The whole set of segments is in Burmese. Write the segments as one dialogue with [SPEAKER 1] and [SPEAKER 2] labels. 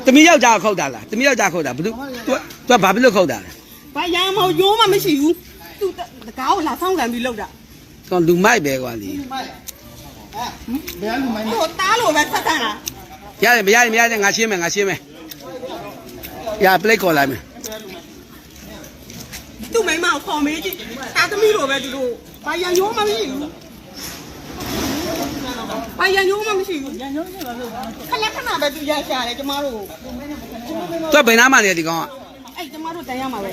[SPEAKER 1] ตมีယောက်ျားခောက်တာလားတมีယောက်ျားခောက်တာဘယ်သူသူကဘာဖြစ်လို့ခောက်တာလဲ
[SPEAKER 2] ဘာရမ်းမဟုတ်ရိုးမှမရှိဘူးသူတကားကိုလာဆောင်ခံပြီးလောက်တာ
[SPEAKER 1] တော့လူမိုက်ပဲကွာဒီ
[SPEAKER 2] ဘယ်လူမိုက်ဟိုတားလို့ပဲဆက်တာ
[SPEAKER 1] ရတယ်မရတယ်ငါရှင်းမယ်ရပလိတ်ခေါ်လိုက်မယ်
[SPEAKER 2] သူ့မိမကိုခေါ်မေးကြည့်တာသမီးလိုပဲသူတို့ဘာရမ်းရိုးမှမရှိဘူးဘာရမ်းရိုးမှမရှိဘူးခဏခဏပဲသူရရှာတယ်ကျမတို့
[SPEAKER 1] သူဘယ်နားမှလဲဒီကောင်က
[SPEAKER 2] အဲ့ကျမတို့တန်ရမှာပဲ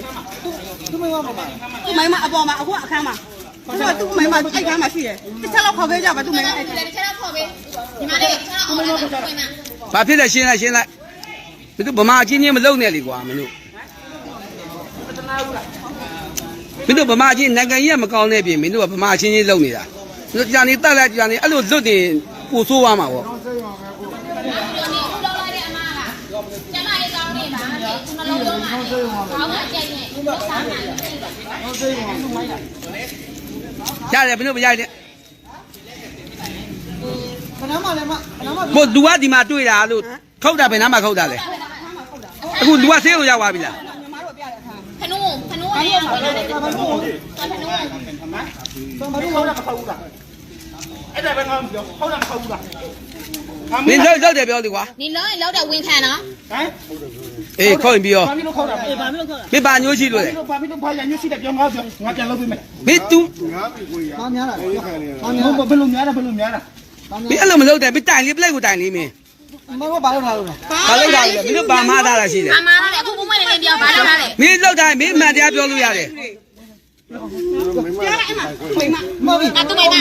[SPEAKER 2] သူမိမပါပါသူမိမအပေါ်မှာအခုအခန်းမှာဆိုတော့သူမိမအဲ့ခန်းမှာရှိတယ်တစ်ချက်လောက်ခေါ်ပေးကြပါသူမိမအဲ့တစ်ချက်လောက်ခေါ်ပေးဒီမှာလေးတစ်ချက်လောက်ခေါ်ပေး
[SPEAKER 1] ဘာဖြစ်လဲရှင်းလိုက်ဘယ်သူဗမာအချင်းချင်းမလုံနဲ့လေကွာမင်းတို့ဗမာချင်းနိုင်ငံကြီးကမကောင်းတဲ့ပြင်မင်းတို့ကဗမာချင်းချင်းလုံနေတာကြာနေတက်လိုက်ကြာနေအဲ့လိုဇွတ်တင်ပူဆိုးသွားမှာပေါ့ရတယ်ဘယ်လိုမရိုက်နဲ့
[SPEAKER 2] ခဏမှလည်း
[SPEAKER 1] ဘို့လူကဒီမှာတွေ့တာလို့ခောက်တာဘယ်နားမှာခောက်တာလဲအခုလူကဆေးကိုရောက်သွားပြီလား
[SPEAKER 2] ခနုံးလေးခနုံးခေါက်တာမဟုတ်ဘူးလားအဲ့ဒါပဲငါပြောခေါက်တာမဟုတ်ဘူးလား
[SPEAKER 1] နင်လောက်တယ်ပြောလေကွာ
[SPEAKER 3] နင်လုံးရင်လောက်တဲ့ဝင်ခံနော်
[SPEAKER 2] ဟမ်
[SPEAKER 1] အေးခေါက်ရင်ပြီးရော
[SPEAKER 2] ဘာဖြစ်လို့ခေါက်တာဘာဖြစ်လို့ခေါက်တာ
[SPEAKER 1] မင်းဘာညိုးရှိလို့လဲ
[SPEAKER 2] ဘာဖြစ်လို့ဘာရညိုးရှိတယ်ပြောငါပြန်လုပ်ပေးမယ်
[SPEAKER 1] မင်း तू
[SPEAKER 2] ငါပြီကိုရဘာများတာဘာဘယ်လိုများတာ
[SPEAKER 1] မင်းအဲ့လိုမလုပ်တယ်မင်းတိုင်လေးပလက်ကိုတိုင်လေးမင်း
[SPEAKER 2] မဟုတ်ဘာလုပ်ထားလို့
[SPEAKER 1] ဘာလုပ်တာလဲမင်းတို့ဘာမှားတာရှိတယ်
[SPEAKER 3] ဘာမှားတာလဲအခုဘုံမနေနေပြောဘာလုပ်တာလဲ
[SPEAKER 1] မင်းလောက်တိုင်းမင်းမှန်တရားပြောလို့ရတယ်
[SPEAKER 2] ကြားလိုက်အမမဟုတ်ဘူး
[SPEAKER 3] အတူမိမ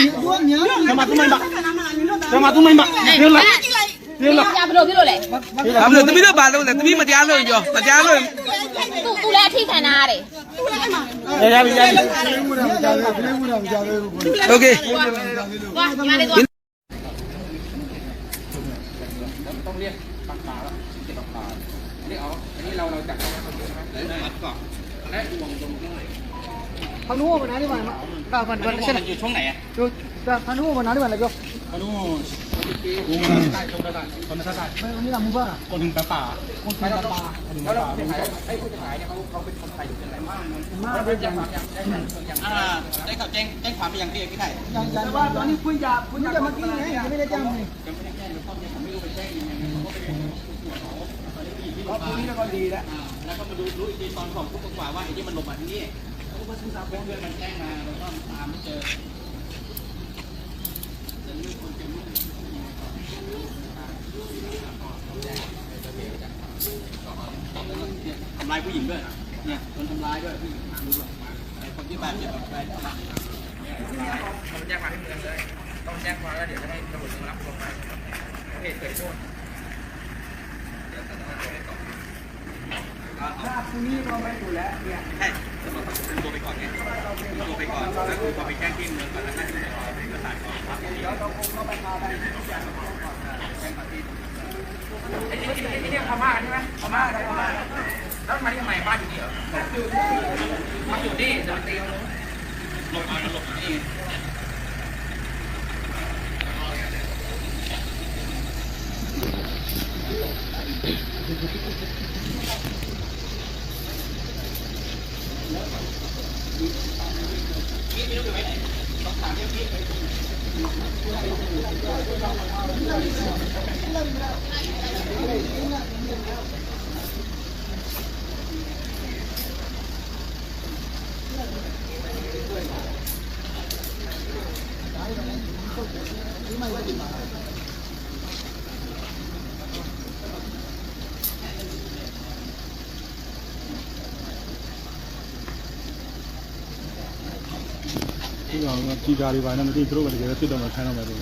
[SPEAKER 2] ဓမ္မသူမိမပြောလိုက်
[SPEAKER 3] ရဘလို့ဖြစ်လို့လဲ
[SPEAKER 1] ဘာလို့သမီးတို့ဘာလုပ်လဲသမီးမတရားလို့ပြောမတရားလို့
[SPEAKER 3] သူလည်းအထိခံထားရတယ်
[SPEAKER 2] ရပြီ
[SPEAKER 1] โอเค
[SPEAKER 3] ဝါညီမလေးတော့
[SPEAKER 4] ต้องเรียกปากขาแล้วเก็บปากขานี่เอาอันนี้เราจับมัดก่อนและดูวงตรงนี้
[SPEAKER 2] พนุวันนั้นที่วันก้าวพันวัน
[SPEAKER 4] ใช่อยู่ช่วงไหนอ่ะ
[SPEAKER 2] อยู่พนุวันนั้นที่วันอะไรก็
[SPEAKER 4] พนุกูใต้ตรงนั้นตอนนั้นใต้
[SPEAKER 2] วันนี้เรามุ่งว่า
[SPEAKER 4] คนถึงป่า
[SPEAKER 2] คนถึงป่า
[SPEAKER 4] แล้วเราไอ้ผู้ขายเนี่ยเขาเป็นคนไทยอยู่ที่ไหนมากเขาเป็นอย่างได้เขาแจ้งความไปยังที่พี่ไทย
[SPEAKER 2] แต่ว่าตอนนี้คุณจะเมื่อกี้ไงยังไม่ได้แจ้งเลย
[SPEAKER 4] ยังไม่ได้แจ้งหรือเขาจะไม่รู้ไปแจ้งยังไง
[SPEAKER 2] เพราะพวกนี้ก็ดีแล้ว
[SPEAKER 4] แล้วก็มาดูรู้อีกทีตอนของผู้กว่าว่าไอ้ที่มันหลบมาที่นี่เขาก็ซื้อซาเพื่อนมันแจ้งมาแล้วก็ตามไม่เจอทำลายผู้หญิงด้วยเนี่ยโดนทำลายด้วยผู้หญิงคนที่บาดเจ็บไปต้องแจ้งความให้เมืองเลยต้องแจ้งความแล้วเดี๋ยวจะให้ตำรวจมารับตัวไปเหตุเกิดโทษเดี๋ยวจะให้ต่อ
[SPEAKER 2] ถ้าคุณนี่เราไม่ดูแลเนี่ย
[SPEAKER 4] ใช่ตำรวจต้องเป็นตัวไปก่อนไงตัวไปก่อนแล้วคือพอไปแจ้งที่เมืองก่อนแล้วให้ตำรวจเอกสารก่อนครับเดี๋ยวต้องเข้าไปพาไปไอ้ที่พม่าใช่ไหมพม่าอะไรพม่าแล้วมาที่ทำไมบ้านอยู่นี่เหรอมาอยู่นี่เดี๋ยวตีหลบนี่
[SPEAKER 5] จีการีบ้านนั้นไม่ได้ตรวจเลยติดต่อมาใช้น้ำมันเลย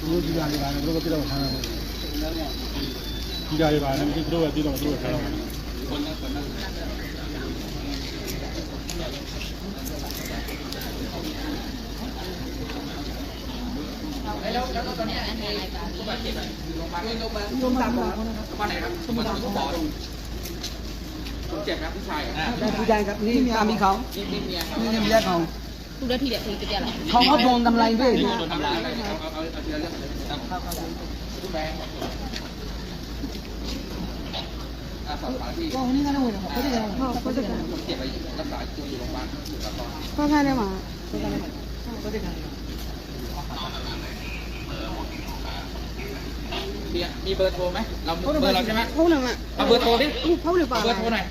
[SPEAKER 5] รู้จีการีบ้านนั้นรู้ก็ติดต่อมาใช้น้ำมันจีการีบ้านนั้นไม่ได้ตรวจติดต่อมาใช้น้ำมัน
[SPEAKER 4] แล้วตอนนี้ผู้บาดเจ็บโรงพยาบาลไหนครับโรงพยาบาลทุกบ่อ เจ็บนะผู้ชาย
[SPEAKER 1] ผู้ชายครับนี่สามีเขา
[SPEAKER 4] นี่เมียเขา
[SPEAKER 1] นี่เมียเขา
[SPEAKER 3] သူလက်ထိတယ်ဖေးကြက်လိုက်
[SPEAKER 1] เขาโดนทำลายด้วย
[SPEAKER 4] โดนทำร้ายอะไรเอาทีละเรื่องทุกแบงค์สอบถามที่คนเจ็บไปรักษาตัวอยู่โรงพยาบาลแล้วก็
[SPEAKER 2] ข้าวแค่ได้มา
[SPEAKER 4] มีเบอร์โทรไหมเราเบอร์เราใช่ไหม
[SPEAKER 2] เขาหนึ่งอ่ะ
[SPEAKER 4] เอาเบอร์โทรดิ
[SPEAKER 2] เขาหรือเปล่า
[SPEAKER 4] เบอร์โทรหน่อย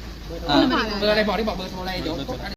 [SPEAKER 4] เบอร์อะไรบอกที่บอกเบอร์โทรอะไรเดี๋ยว